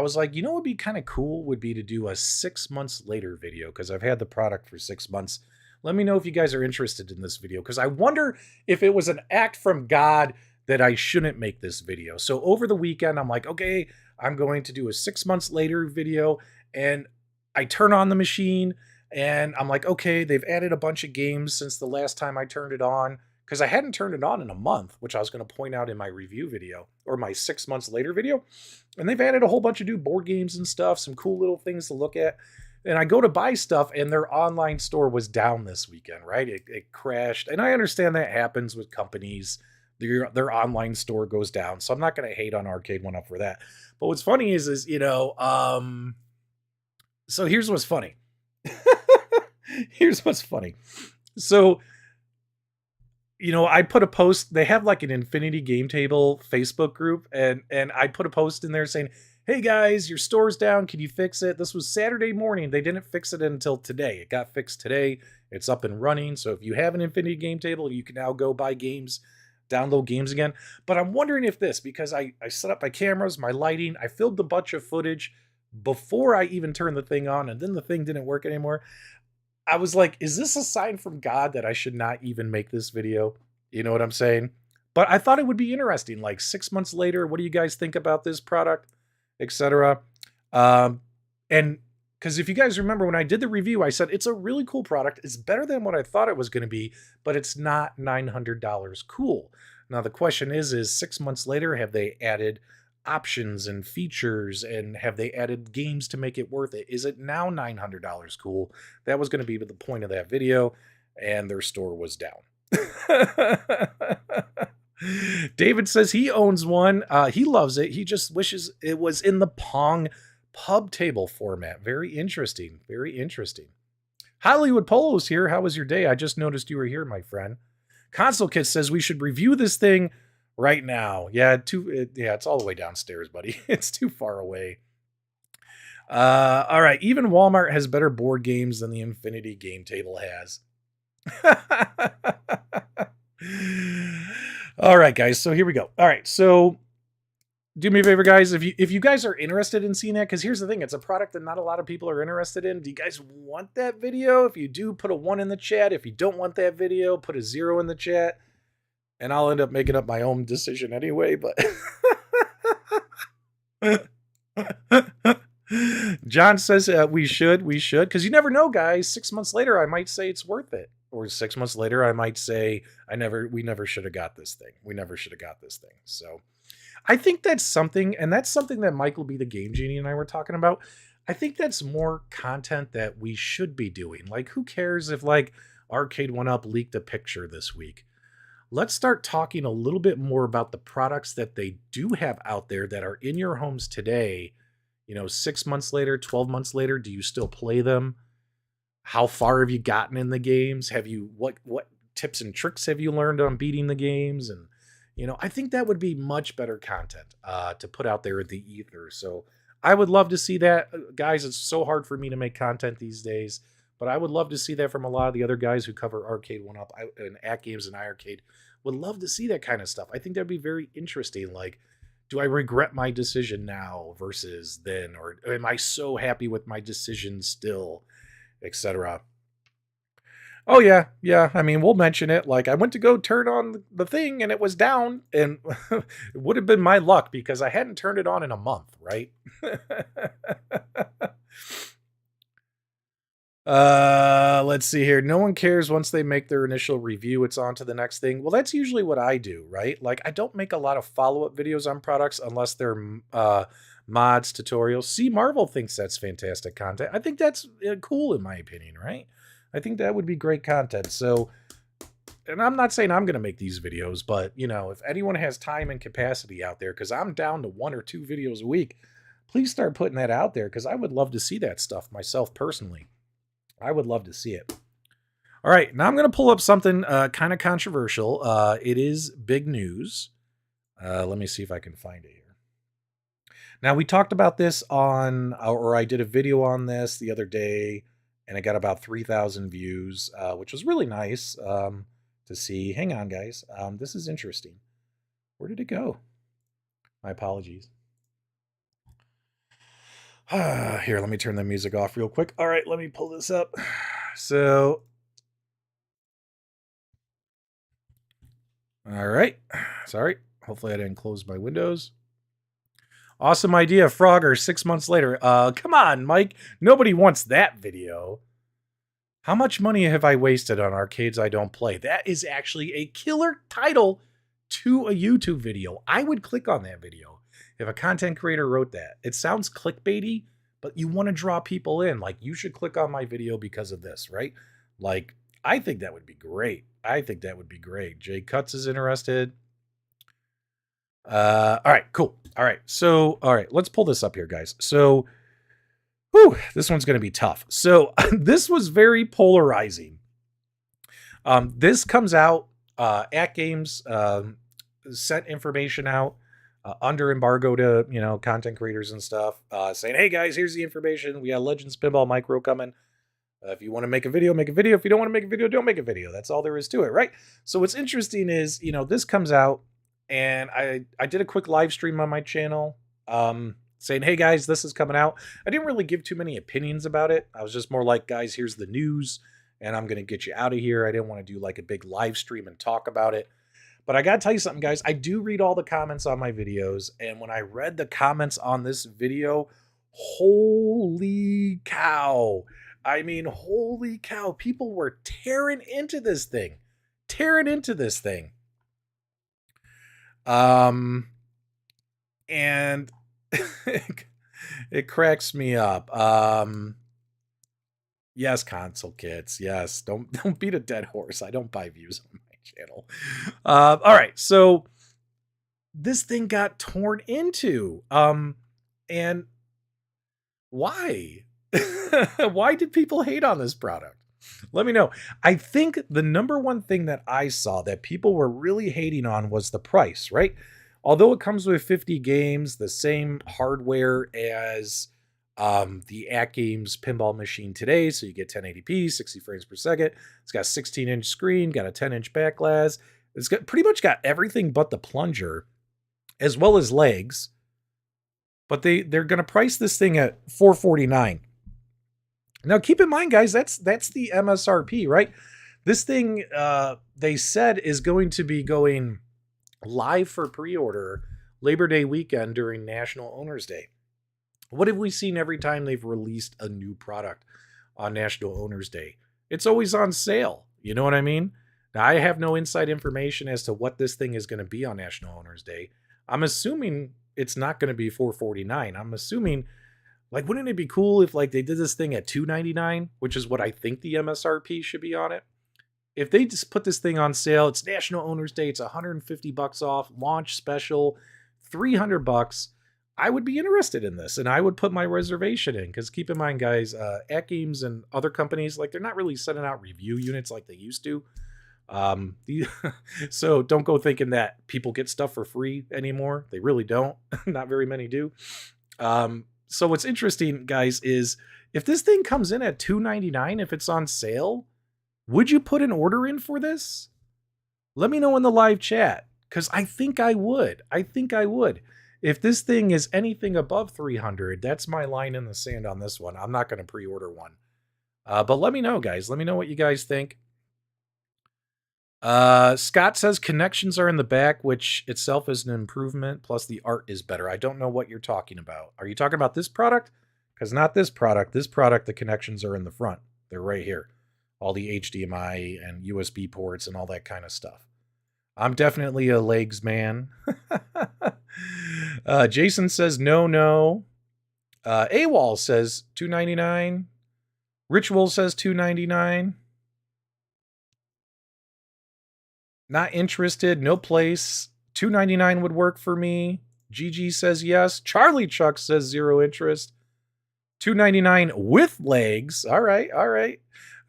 was like, you know what would be kind of cool would be to do a 6 months later video, because I've had the product for 6 months. Let me know if you guys are interested in this video, because I wonder if it was an act from God that I shouldn't make this video. So over the weekend, I'm like, okay, I'm going to do a 6 months later video, and I turn on the machine, and I'm like, okay, they've added a bunch of games since the last time I turned it on, because I hadn't turned it on in a month, which I was going to point out in my review video, or my 6 months later video. And they've added a whole bunch of new board games and stuff, some cool little things to look at. And I go to buy stuff, and their online store was down this weekend, right? It crashed. And I understand that happens with companies. Their online store goes down. So I'm not going to hate on Arcade 1-Up for that. But what's funny is you know, so here's what's funny. Here's what's funny. So, you know, I put a post, they have like an Infinity Game Table Facebook group, and I put a post in there saying, hey guys, your store's down, can you fix it? This was Saturday morning. They didn't fix it until today. It got fixed today. It's up and running. So if you have an Infinity Game Table, you can now go buy games, download games again. But I'm wondering if this, because I set up my cameras, my lighting, I filmed a bunch of footage before I even turned the thing on, and then the thing didn't work anymore. I was like, is this a sign from God that I should not even make this video? You know what I'm saying? But I thought it would be interesting. Like 6 months later, what do you guys think about this product, etc.? And because if you guys remember when I did the review, I said it's a really cool product. It's better than what I thought it was going to be, but it's not $900 cool. Now the question is 6 months later, have they added options and features, and have they added games to make it worth it? Is it now $900 cool? That was going to be the point of that video, and their store was down. David says he owns one. He loves it. He just wishes it was in the Pong pub table format. Very interesting. Very interesting. Hollywood Polo's here. How was your day? I just noticed you were here, my friend. Console Kit says we should review this thing right now. Yeah, it's all the way downstairs, buddy. It's too far away. All right. Even Walmart has better board games than the Infinity game table has. All right, guys. So here we go. All right. So do me a favor, guys. If you guys are interested in seeing that, because here's the thing, it's a product that not a lot of people are interested in. Do you guys want that video? If you do, put a 1 in the chat. If you don't want that video, put a 0 in the chat. And I'll end up making up my own decision anyway, but John says we should, because you never know, guys. 6 months later, I might say it's worth it. Or 6 months later, I might say we never should have got this thing. We never should have got this thing. So I think that's something, and that's something that Michael B. the Game Genie and I were talking about. I think that's more content that we should be doing. Like, who cares if like Arcade 1-Up leaked a picture this week? Let's start talking a little bit more about the products that they do have out there that are in your homes today. 6 months later, 12 months later, do you still play them? How far have you gotten in the games? What tips and tricks have you learned on beating the games? And I think that would be much better content to put out there in the ether. So I would love to see that. Guys, it's so hard for me to make content these days, but I would love to see that from a lot of the other guys who cover Arcade 1-Up and AtGames and iiRcade. Would love to see that kind of stuff. I think that'd be very interesting. Like, do I regret my decision now versus then? Or am I so happy with my decision still, etc.? Oh, yeah. I mean, we'll mention it. Like, I went to go turn on the thing and it was down, and it would have been my luck because I hadn't turned it on in a month, right? Let's see here. No one cares once they make their initial review, it's on to the next thing. Well, that's usually what I do, right? Like, I don't make a lot of follow-up videos on products unless they're mods, tutorials. See, Marvel thinks that's fantastic content. I think that's cool in my opinion, right? I think that would be great content. So, and I'm not saying I'm going to make these videos, but if anyone has time and capacity out there, because I'm down to 1 or 2 videos a week, please start putting that out there, because I would love to see that stuff myself personally. I would love to see it. All right, now I'm going to pull up something kind of controversial. It is big news. Let me see if I can find it here. Now, we talked about this or I did a video on this the other day, and I got about 3,000 views, which was really nice to see. Hang on, guys. This is interesting. Where did it go? My apologies. Here, let me turn the music off real quick. All right, let me pull this up. So, all right. Sorry. Hopefully I didn't close my windows. Awesome idea, Frogger, 6 months later. Come on, Mike. Nobody wants that video. How much money have I wasted on arcades I don't play? That is actually a killer title to a YouTube video. I would click on that video if a content creator wrote that. It sounds clickbaity, but you want to draw people in. Like, you should click on my video because of this, right? Like, I think that would be great. Jay Cuts is interested. All right, cool. All right, let's pull this up here, guys. So, this one's going to be tough. So, this was very polarizing. This comes out, AtGames sent information out under embargo to, content creators and stuff, saying, hey guys, here's the information. We got Legends Pinball Micro coming. If you want to make a video, make a video. If you don't want to make a video, don't make a video. That's all there is to it, right? So what's interesting is, this comes out, and I did a quick live stream on my channel, saying, hey guys, this is coming out. I didn't really give too many opinions about it. I was just more like, guys, here's the news, and I'm going to get you out of here. I didn't want to do like a big live stream and talk about it. But I got to tell you something, guys. I do read all the comments on my videos, and when I read the comments on this video, Holy cow. I mean, holy cow. People were tearing into this thing. Tearing into this thing. And it cracks me up. Yes, console kits. Yes, don't beat a dead horse. I don't buy views on my channel. All right, so this thing got torn into. And why? Why did people hate on this product? Let me know. I think the number one thing that I saw that people were really hating on was the price, right? Although it comes with 50 games, the same hardware as the AtGames pinball machine today, so you get 1080p, 60 frames per second. It's got a 16-inch screen, got a 10-inch back glass. It's got pretty much got everything but the plunger, as well as legs. But they're going to price this thing at $449. Now, keep in mind, guys, that's the MSRP, right? This thing, they said, is going to be going live for pre-order Labor Day weekend during National Owners Day. What have we seen every time they've released a new product on National Owners Day? It's always on sale. You know what I mean? Now, I have no inside information as to what this thing is going to be on National Owners Day. I'm assuming it's not going to be $449. I'm assuming, like, wouldn't it be cool if, like, they did this thing at $299, which is what I think the MSRP should be on it? If they just put this thing on sale, it's National Owners Day, it's $150 off, launch special, $300, I would be interested in this, and I would put my reservation in, because keep in mind, guys, AtGames and other companies, like, they're not really sending out review units like they used to. So don't go thinking that people get stuff for free anymore. They really don't. Not very many do. So what's interesting, guys, is if this thing comes in at $299, if it's on sale, would you put an order in for this? Let me know in the live chat, because I think I would. If this thing is anything above $300, that's my line in the sand on this one. I'm not going to pre-order one. But let me know, guys. Let me know what you guys think. Scott says connections are in the back, which itself is an improvement. Plus the art is better. I don't know what you're talking about. Are you talking about this product? Because not this product. This product, the connections are in the front. They're right here. All the HDMI and USB ports and all that kind of stuff. I'm definitely a legs man. Jason says no. AWOL says $299. Ritual says $299. Not interested. No place. $299 would work for me. GG says yes. Charlie Chuck says zero interest. $299 with legs. All right.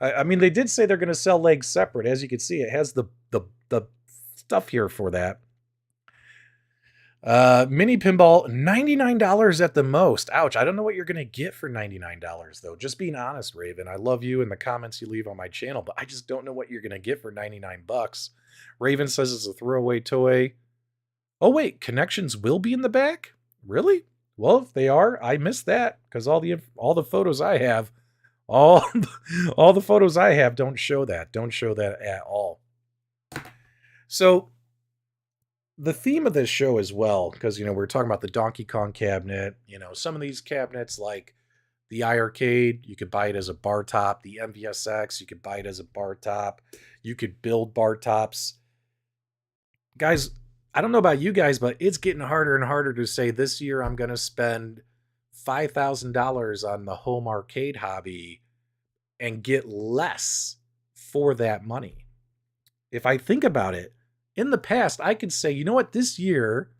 I mean, they did say they're going to sell legs separate. As you can see, it has the stuff here for that. Mini pinball, $99 at the most. Ouch. I don't know what you're going to get for $99 though. Just being honest, Raven. I love you and the comments you leave on my channel, but I just don't know what you're going to get for $99. Raven says it's a throwaway toy. Oh wait, connections will be in the back? Really? Well, if they are, I missed that, because all the photos I have, all the photos I have don't show that. Don't show that at all. So the theme of this show as well, because, you know, we're talking about the Donkey Kong cabinet, you know, some of these cabinets like the iiRcade, you could buy it as a bar top. The MVSX, you could buy it as a bar top. You could build bar tops. Guys, I don't know about you guys, but it's getting harder and harder to say this year I'm going to spend $5,000 on the home arcade hobby and get less for that money. If I think about it, in the past, I could say, you know what, this year,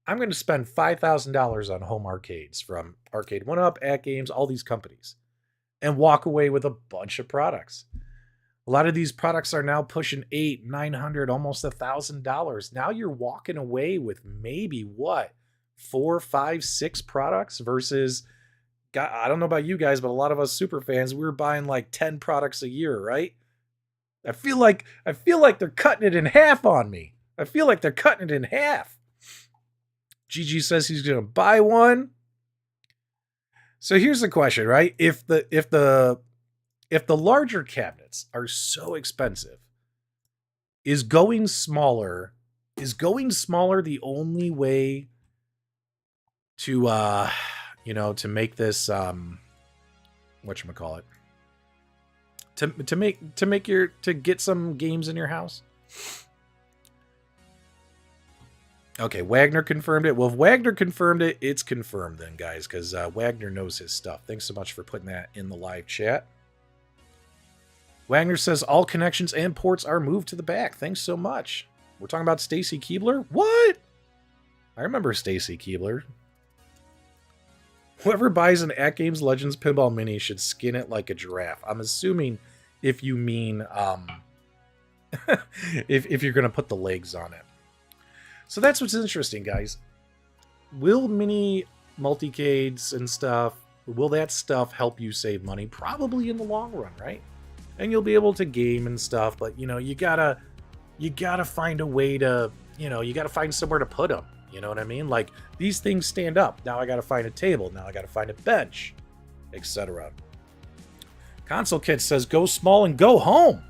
I'm going to spend $5,000 on home arcades from Arcade 1-Up, AtGames, all these companies, and walk away with a bunch of products. A lot of these products are now pushing $800, $900, almost $1,000. Now you're walking away with maybe what, 4, 5, 6 products versus, God, I don't know about you guys, but a lot of us super fans, we were buying like 10 products a year, right? I feel like they're cutting it in half on me. I feel like they're cutting it in half. GG says he's going to buy one. So here's the question, right? If the larger cabinets are so expensive, is going smaller the only way to you know, to make this whatchamacallit, to get some games in your house. Okay, Wagner confirmed it. Well, if Wagner confirmed it, it's confirmed then, guys, because Wagner knows his stuff. Thanks so much for putting that in the live chat. Wagner says all connections and ports are moved to the back. Thanks so much. We're talking about Stacy Keebler? What? I remember Stacy Keebler. Whoever buys an AtGames Legends Pinball Mini should skin it like a giraffe. I'm assuming if you mean if you're going to put the legs on it. So that's what's interesting, guys. Will mini multicades and stuff, will that stuff help you save money? Probably in the long run, right? And you'll be able to game and stuff, but you know, you gotta find a way to, you know, you gotta find somewhere to put them. You know what I mean? Like, these things stand up. Now I gotta find a table. Now I gotta find a bench, etc. Console Kid says, go small and go home.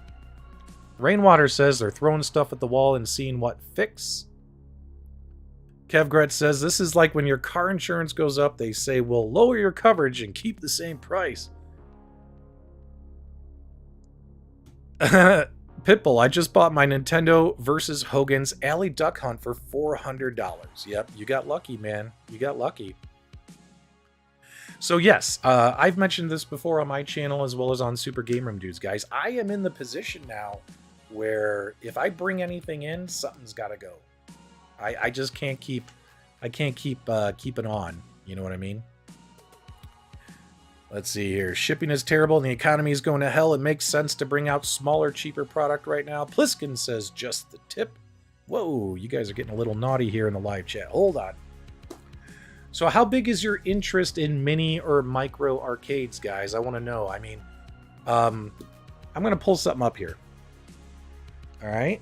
Rainwater says they're throwing stuff at the wall and seeing what fix. Kevgret says, this is like when your car insurance goes up, they say, we'll lower your coverage and keep the same price. Pitbull, I just bought my Nintendo versus Hogan's Alley Duck Hunt for $400. Yep, you got lucky, man. You got lucky. So yes, I've mentioned this before on my channel as well as on Super Game Room Dudes, guys. I am in the position now where if I bring anything in, something's got to go. I just can't keep keeping on. You know what I mean? Let's see here. Shipping is terrible and the economy is going to hell. It makes sense to bring out smaller, cheaper product right now. Pliskin says just the tip. Whoa, you guys are getting a little naughty here in the live chat. Hold on. So how big is your interest in mini or micro arcades, guys? I want to know. I mean, I'm going to pull something up here. All right.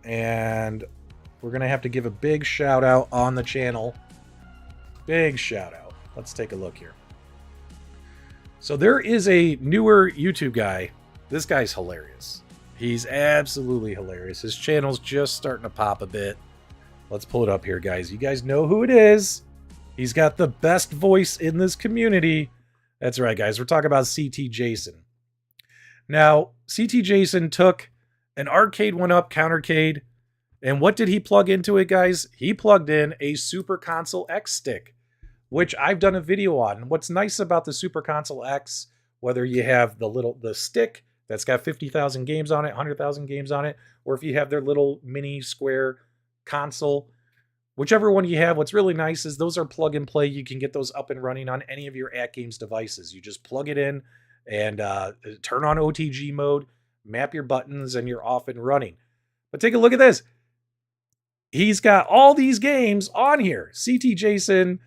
And we're going to have to give a big shout out on the channel. Big shout out. Let's take a look here. So there is a newer YouTube guy. This guy's hilarious. He's absolutely hilarious. His channel's just starting to pop a bit. Let's pull it up here, guys. You guys know who it is. He's got the best voice in this community. That's right, guys. We're talking about CT Jason. Now, CT Jason took an arcade one-up countercade, and what did he plug into it, guys? He plugged in a Super Console X stick, which I've done a video on. What's nice about the Super Console X, whether you have the stick that's got 50,000 games on it, 100,000 games on it, or if you have their little mini square console, whichever one you have, what's really nice is those are plug and play. You can get those up and running on any of your AtGames devices. You just plug it in and turn on OTG mode, map your buttons, and you're off and running. But take a look at this. He's got all these games on here. CT Jason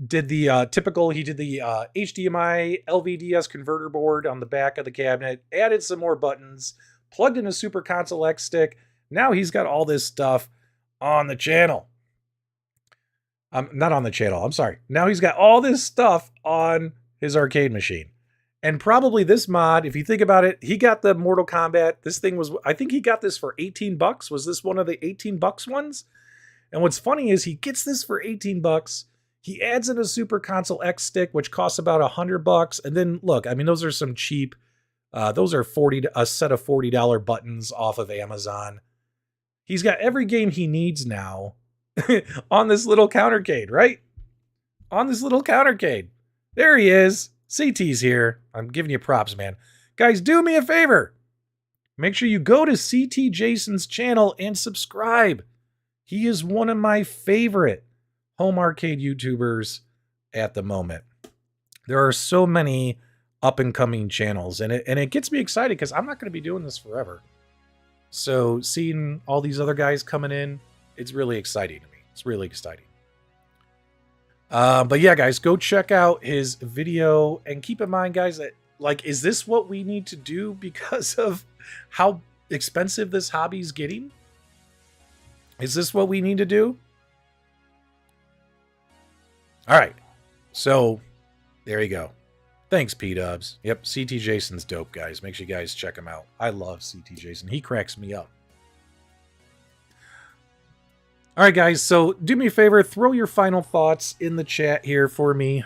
did the typical, he did the HDMI LVDS converter board on the back of the cabinet, added some more buttons, plugged in a Super Console X stick. Now he's got all this stuff on the channel. Not on the channel, I'm sorry. Now he's got all this stuff on his arcade machine. And probably this mod, if you think about it, he got the Mortal Kombat. This thing was, I think he got this for 18 bucks. Was this one of the 18 bucks ones? And what's funny is he gets this for 18 bucks. He adds in a Super Console X stick, which costs about 100 bucks. And then look, I mean, those are some cheap, those are a set of $40 buttons off of Amazon. He's got every game he needs now on this little countercade, right? On this little countercade. There he is. CT's here. I'm giving you props, man. Guys, do me a favor. Make sure you go to CT Jason's channel and subscribe. He is one of my favorite home arcade YouTubers at the moment. There are so many up and coming channels, and it gets me excited because I'm not going to be doing this forever. So seeing all these other guys coming in, it's really exciting to me. It's really exciting. But yeah, guys, go check out his video and keep in mind, guys, that like, is this what we need to do because of how expensive this hobby is getting? Is this what we need to do? All right. So there you go. Thanks, PDubs. Yep, CT Jason's dope, guys. Make sure you guys check him out. I love CT Jason. He cracks me up. All right, guys, so do me a favor, throw your final thoughts in the chat here for me.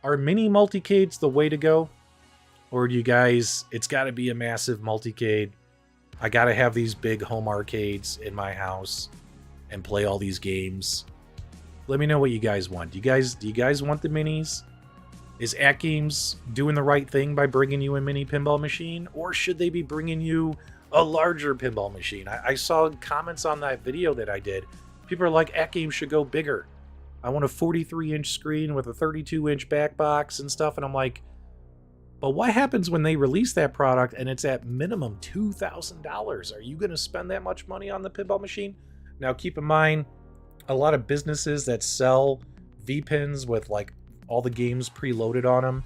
Are mini multicades the way to go? Or do you guys, it's got to be a massive multicade. I got to have these big home arcades in my house and play all these games. Let me know what you guys want. Do you guys want the minis? Is AtGames doing the right thing by bringing you a mini pinball machine? Or should they be bringing you a larger pinball machine? I saw comments on that video that I did. People are like, AtGames should go bigger. I want a 43-inch screen with a 32-inch back box and stuff. And I'm like, but what happens when they release that product and it's at minimum $2,000? Are you going to spend that much money on the pinball machine? Now, keep in mind, a lot of businesses that sell V-Pins with like all the games preloaded on them,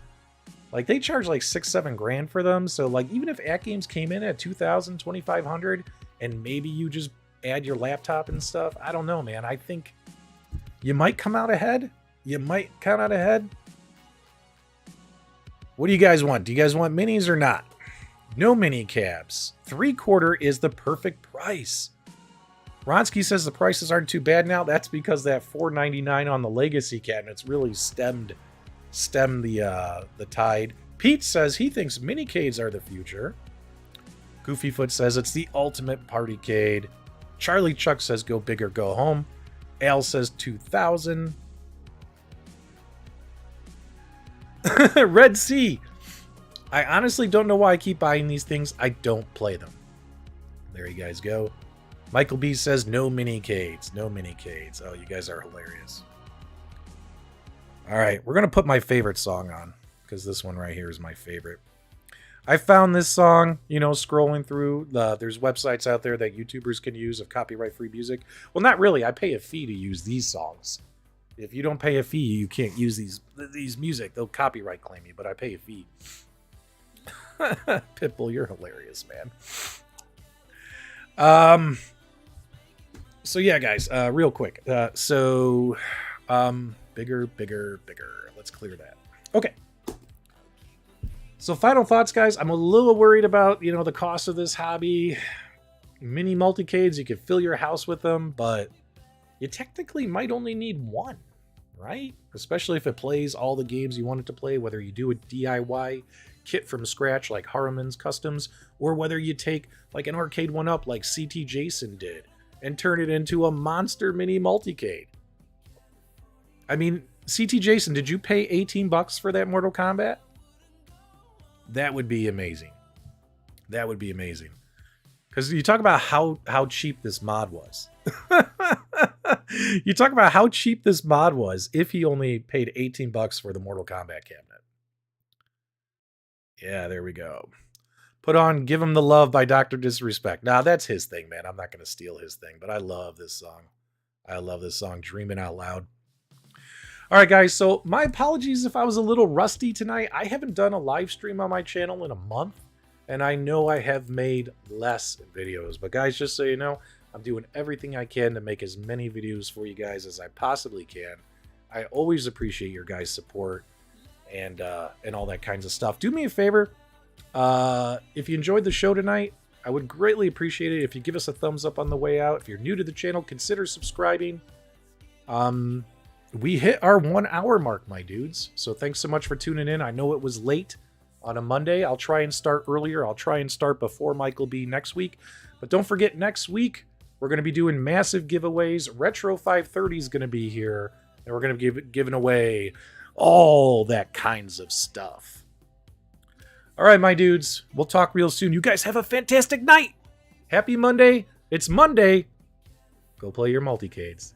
like they charge like $6-7 grand for them. So like even if AtGames came in at $2,000, $2,500, and maybe you just add your laptop and stuff, I don't know, man. I think you might come out ahead. You might come out ahead. What do you guys want? Do you guys want minis or not? No mini cabs. 3/4 is the perfect price. Ronsky says the prices aren't too bad now. That's because that $4.99 on the Legacy cabinets really stemmed the tide. Pete says he thinks minicades are the future. Goofyfoot says it's the ultimate partycade. Charlie Chuck says go big or go home. Al says 2,000. Red Sea. I honestly don't know why I keep buying these things. I don't play them. There you guys go. Michael B says no minicades. No minicades. Oh, you guys are hilarious. All right, we're going to put my favorite song on because this one right here is my favorite. I found this song, scrolling through. There's websites out there that YouTubers can use of copyright-free music. Well, not really. I pay a fee to use these songs. If you don't pay a fee, you can't use these music. They'll copyright claim you, but I pay a fee. Pitbull, you're hilarious, man. So yeah, guys, real quick. Bigger. Let's clear that. Okay. So final thoughts, guys. I'm a little worried about, the cost of this hobby. Mini multicades, you can fill your house with them, but you technically might only need one, right? Especially if it plays all the games you want it to play, whether you do a DIY kit from scratch like Harumans Customs, or whether you take like an arcade one up like CT Jason did and turn it into a monster mini multicade. I mean, CT Jason, did you pay $18 for that Mortal Kombat? That would be amazing. That would be amazing. Because you talk about how cheap this mod was. You talk about how cheap this mod was if he only paid $18 for the Mortal Kombat cabinet. Yeah, there we go. Put on Give Him the Love by Dr. Disrespect. Nah, that's his thing, man. I'm not going to steal his thing, but I love this song. I love this song, Dreaming Out Loud. All right, guys, so my apologies if I was a little rusty tonight. I haven't done a live stream on my channel in a month, and I know I have made less videos. But guys, just so you know, I'm doing everything I can to make as many videos for you guys as I possibly can. I always appreciate your guys' support and all that kinds of stuff. Do me a favor. If you enjoyed the show tonight, I would greatly appreciate it if you give us a thumbs up on the way out. If you're new to the channel, consider subscribing. We hit our 1 hour mark, my dudes. So thanks so much for tuning in. I know it was late on a Monday. I'll try and start earlier. I'll try and start before Michael B next week. But don't forget, next week, we're going to be doing massive giveaways. Retro 530 is going to be here. And we're going to be giving away all that kinds of stuff. All right, my dudes. We'll talk real soon. You guys have a fantastic night. Happy Monday. It's Monday. Go play your multicades.